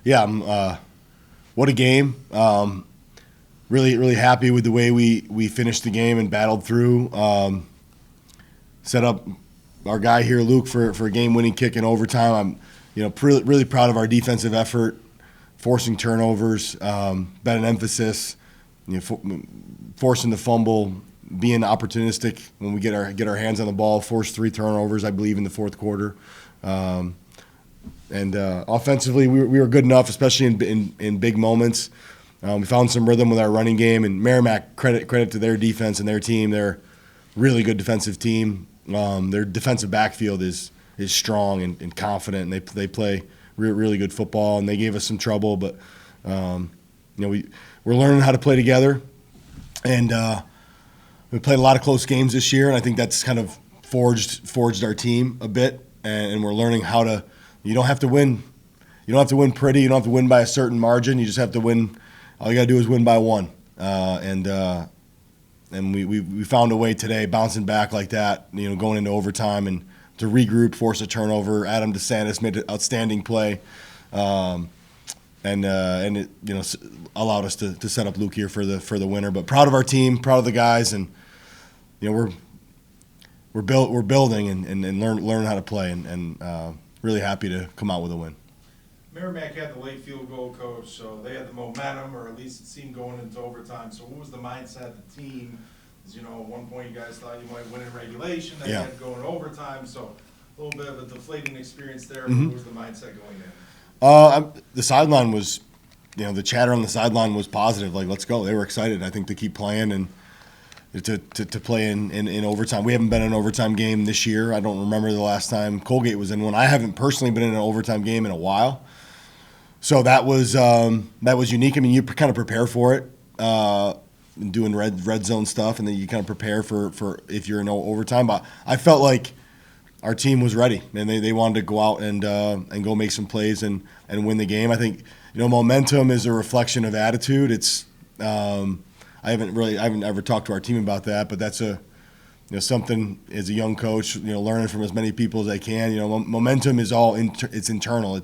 Yeah, what a game. Really, really happy with the way we finished the game and battled through. Set up our guy here, Luke, for a game-winning kick in overtime. I'm, really proud of our defensive effort, forcing turnovers, been an emphasis, forcing the fumble, being opportunistic when we get our hands on the ball. Forced 3 turnovers, I believe, in the fourth quarter. And offensively, we were good enough, especially in big moments. We found some rhythm with our running game, and Merrimack, credit to their defense and their team. They're a really good defensive team. Their defensive backfield is strong and confident, and they play really good football. And they gave us some trouble, but we're learning how to play together, and we played a lot of close games this year, and I think that's kind of forged our team a bit, and we're learning how to. You don't have to win. You don't have to win pretty. You don't have to win by a certain margin. You just have to win. All you got to do is win by 1. And we found a way today, bouncing back like that, going into overtime and to regroup, force a turnover. Adam DeSantis made an outstanding play, and it allowed us to set up Luke here for the winner. But proud of our team, proud of the guys, and we're building and learn how to play, and really happy to come out with a win. Merrimack had the late field goal, coach, so they had the momentum, or at least it seemed going into overtime. So what was the mindset of the team? As at one point you guys thought you might win in regulation, then you had to go in overtime. So a little bit of a deflating experience there. Mm-hmm. What was the mindset going in? The sideline was, the chatter on the sideline was positive. Like, let's go. They were excited, I think, to keep playing and to play in overtime. We haven't been in an overtime game this year. I don't remember the last time Colgate was in one. I haven't personally been in an overtime game in a while. So that was unique. I mean, you kind of prepare for it, doing red zone stuff, and then you kind of prepare for if you're in overtime. But I felt like our team was ready, and they wanted to go out and go make some plays and win the game. I think momentum is a reflection of attitude. It's I haven't ever talked to our team about that, but that's something as a young coach, learning from as many people as I can. Momentum is all it's internal.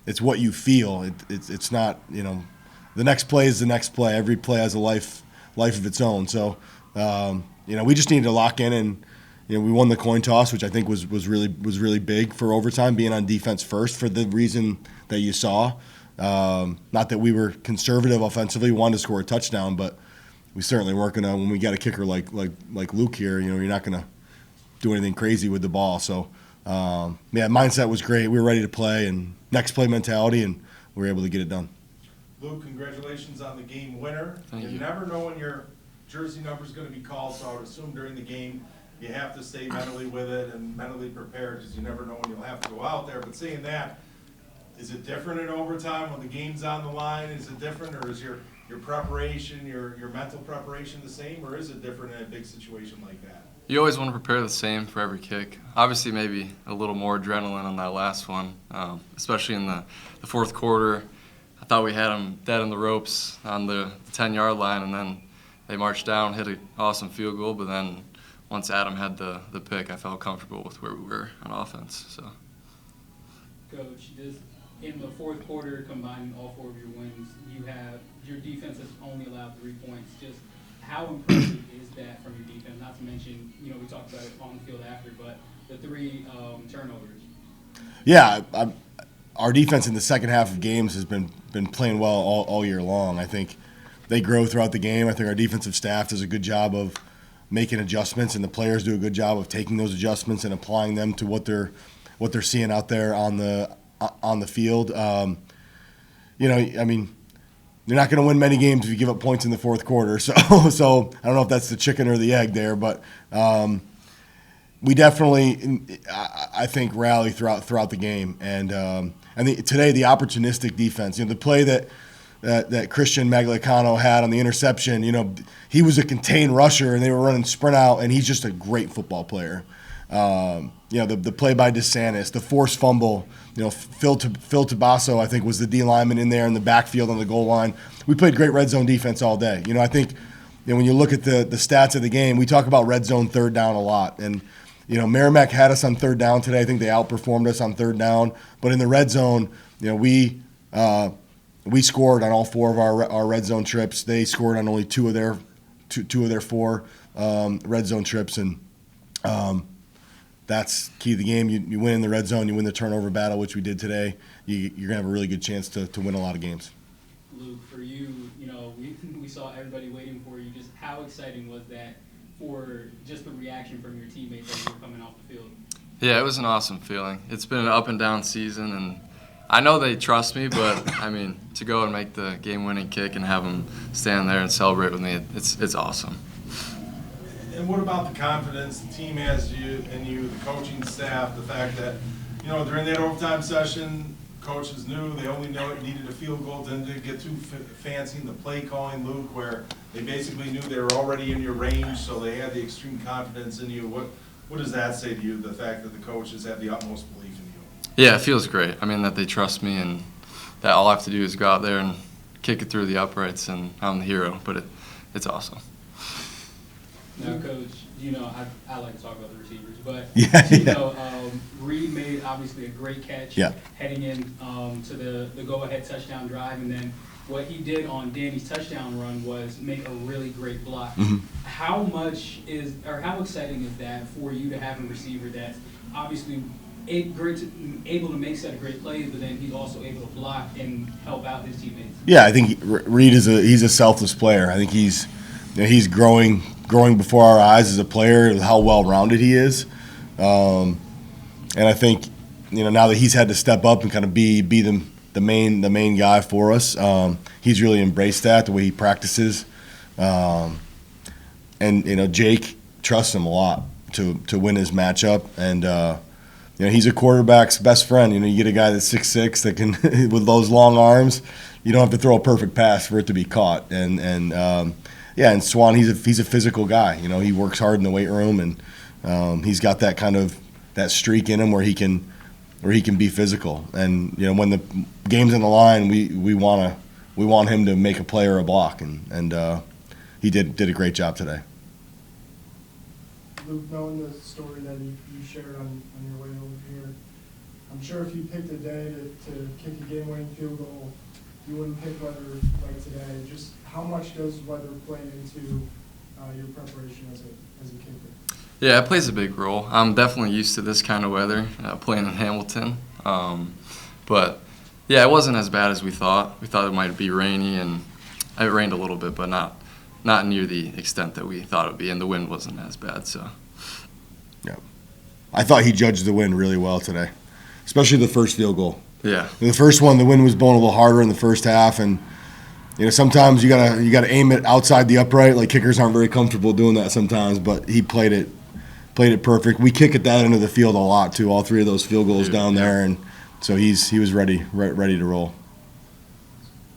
It's what you feel. It's not the next play is the next play. Every play has a life of its own. So we just needed to lock in, and we won the coin toss, which I think was really big for overtime, being on defense first for the reason that you saw. Not that we were conservative offensively, we wanted to score a touchdown, but we certainly weren't gonna. When we got a kicker like Luke here, you're not gonna do anything crazy with the ball. So mindset was great. We were ready to play, and next play mentality, and we were able to get it done. Luke, congratulations on the game winner. Thank you. You never know when your jersey number is going to be called, so I would assume during the game you have to stay mentally with it and mentally prepared, because you never know when you'll have to go out there. But saying that, is it different in overtime when the game's on the line? Is it different, or is your preparation, your mental preparation the same, or is it different in a big situation like that? You always want to prepare the same for every kick. Obviously, maybe a little more adrenaline on that last one, especially in the fourth quarter. I thought we had them dead in the ropes on the 10-yard line, and then they marched down, hit an awesome field goal, but then once Adam had the pick, I felt comfortable with where we were on offense. So, Coach, just in the fourth quarter, combining all 4 of your wins, your defense has only allowed 3 points. Just how impressive is that from your defense? Not to mention, we talked about it on the field after, but the 3 turnovers. Yeah, our defense in the second half of games has been playing well all year long. I think they grow throughout the game. I think our defensive staff does a good job of making adjustments, and the players do a good job of taking those adjustments and applying them to what they're seeing out there on the field. I mean, you're not going to win many games if you give up points in the fourth quarter. So I don't know if that's the chicken or the egg there, but we definitely, I think, rally throughout the game. And I think today the opportunistic defense, the play that Christian Magliacano had on the interception, he was a contained rusher and they were running sprint out, and he's just a great football player. The play by DeSantis, the forced fumble, Phil Tabasso, I think, was the D lineman in there in the backfield on the goal line. We played great red zone defense all day. I think when you look at the stats of the game, we talk about red zone third down a lot. And, Merrimack had us on third down today. I think they outperformed us on third down. But in the red zone, we we scored on all 4 of our red zone trips. They scored on only 2 of their 4 red zone trips, and that's key to the game. You win in the red zone, you win the turnover battle, which we did today. You're going to have a really good chance to win a lot of games. Luke, for you, we saw everybody waiting for you. Just how exciting was that for just the reaction from your teammates as you were coming off the field? Yeah, it was an awesome feeling. It's been an up and down season, and I know they trust me, but I mean, to go and make the game-winning kick and have them stand there and celebrate with me, it's awesome. And what about the confidence the team has in you, the coaching staff, the fact that, during that overtime session, coaches knew they only needed a field goal, didn't get too fancy in the play calling, Luke, where they basically knew they were already in your range, so they had the extreme confidence in you. What does that say to you, the fact that the coaches have the utmost belief in you? Yeah, it feels great. I mean, that they trust me and that all I have to do is go out there and kick it through the uprights, and I'm the hero, but it's awesome. Now, Coach, I like to talk about the receivers, but Yeah. Reed made obviously a great catch heading in to the go-ahead touchdown drive, and then what he did on Danny's touchdown run was make a really great block. Mm-hmm. How exciting is that for you to have a receiver that's obviously able to make set of great plays, but then he's also able to block and help out his teammates? Yeah, I think Reed he's a selfless player. I think he's growing before our eyes as a player, how well-rounded he is. And I think, now that he's had to step up and kind of be the main guy for us, he's really embraced that, the way he practices. And, Jake trusts him a lot to win his matchup. And, he's a quarterback's best friend. You get a guy that's 6'6" that can, with those long arms, you don't have to throw a perfect pass for it to be caught. And Swan, he's a physical guy. He works hard in the weight room, and he's got that kind of that streak in him where he can be physical. And when the game's in the line, we want him to make a play or a block, and he did a great job today. Luke, knowing the story that you shared on your way over here, I'm sure if you picked a day to kick a game-winning field goal, you wouldn't pick weather like today. Just how much does weather play into your preparation as a kicker? Yeah, it plays a big role. I'm definitely used to this kind of weather, playing in Hamilton. But, yeah, it wasn't as bad as we thought. We thought it might be rainy, and it rained a little bit, but not near the extent that we thought it would be, and the wind wasn't as bad. So, yeah, I thought he judged the wind really well today, especially the first field goal. Yeah. The first one, the wind was blowing a little harder in the first half, and sometimes you gotta aim it outside the upright. Like, kickers aren't very comfortable doing that sometimes, but he played it perfect. We kick at that end of the field a lot too. All 3 of those field goals down there, and so he was ready to roll.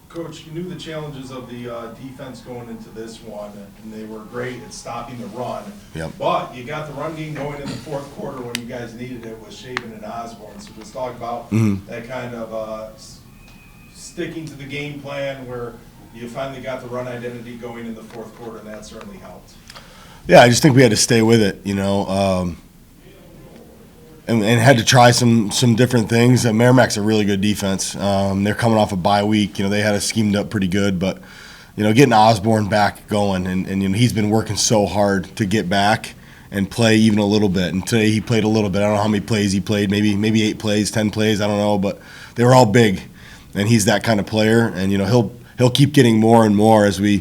Coach, you knew the challenges of the defense going into this one, and they were great at stopping the run. Yep. But you got the run game going in the fourth quarter when you guys needed it with Shaven and Osborne. So let's talk about that kind of sticking to the game plan where you finally got the run identity going in the fourth quarter, and that certainly helped. Yeah, I just think we had to stay with it, and had to try some different things. Merrimack's a really good defense. They're coming off a bye week. They had us schemed up pretty good, but getting Osborne back going, and he's been working so hard to get back and play even a little bit. And today he played a little bit. I don't know how many plays he played, maybe 8 plays, 10 plays, I don't know, but they were all big, and he's that kind of player. And he'll keep getting more and more as we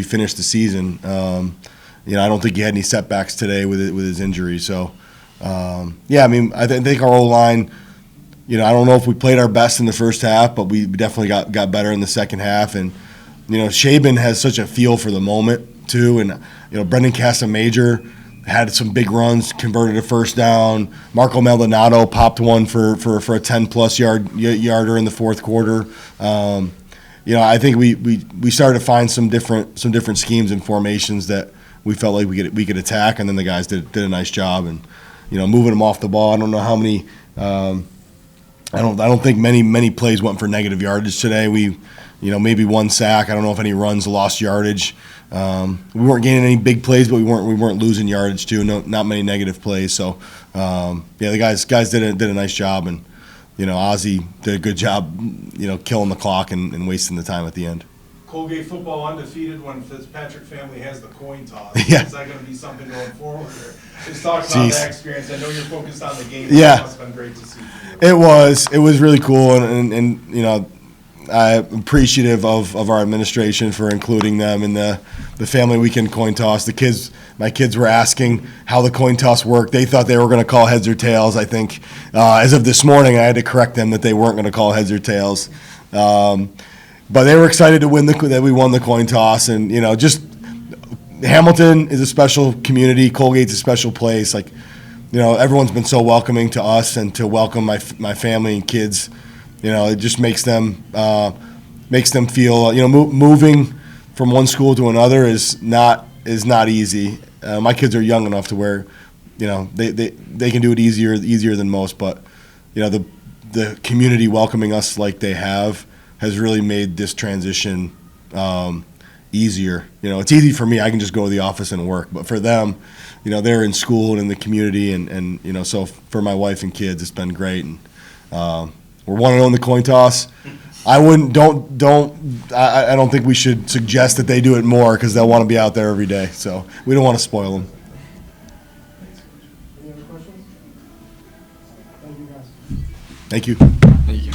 finish the season. I don't think he had any setbacks today with his injury. So. I think our O-line, I don't know if we played our best in the first half, but we definitely got better in the second half. And, Shaben has such a feel for the moment, too. And, Brendan Casamajor had some big runs, converted a first down. Marco Maldonado popped one for a 10-plus yarder in the fourth quarter. I think we started to find some different schemes and formations that we felt like we could attack, and then the guys did a nice job. And, moving them off the ball. I don't know how many. I don't think many plays went for negative yardage today. We, maybe 1 sack. I don't know if any runs lost yardage. We weren't gaining any big plays, but we weren't losing yardage too. No, not many negative plays. So, the guys did a nice job, and Ozzie did a good job, killing the clock and wasting the time at the end. Colgate football undefeated when Fitzpatrick family has the coin toss. Yeah. Is that going to be something going forward? Just talk about Jeez. that experience. I know you're focused on the game. Yeah. It must have been great to see for you. It was really cool, and I'm appreciative of our administration for including them in the family weekend coin toss. My kids were asking how the coin toss worked. They thought they were going to call heads or tails. I think as of this morning, I had to correct them that they weren't going to call heads or tails. But they were excited to that we won the coin toss, and just Hamilton is a special community. Colgate's a special place. Like, everyone's been so welcoming to us, and to welcome my family and kids. It just makes them feel. Moving from one school to another is not easy. My kids are young enough to where, they can do it easier than most. But, the community welcoming us like they has really made this transition easier. It's easy for me. I can just go to the office and work. But for them, they're in school and in the community, and so for my wife and kids, it's been great. And we're 1-0 in the coin toss. I don't think we should suggest that they do it more, because they'll want to be out there every day. So we don't want to spoil them. Any other questions? Thank you, guys. Thank you. Thank you.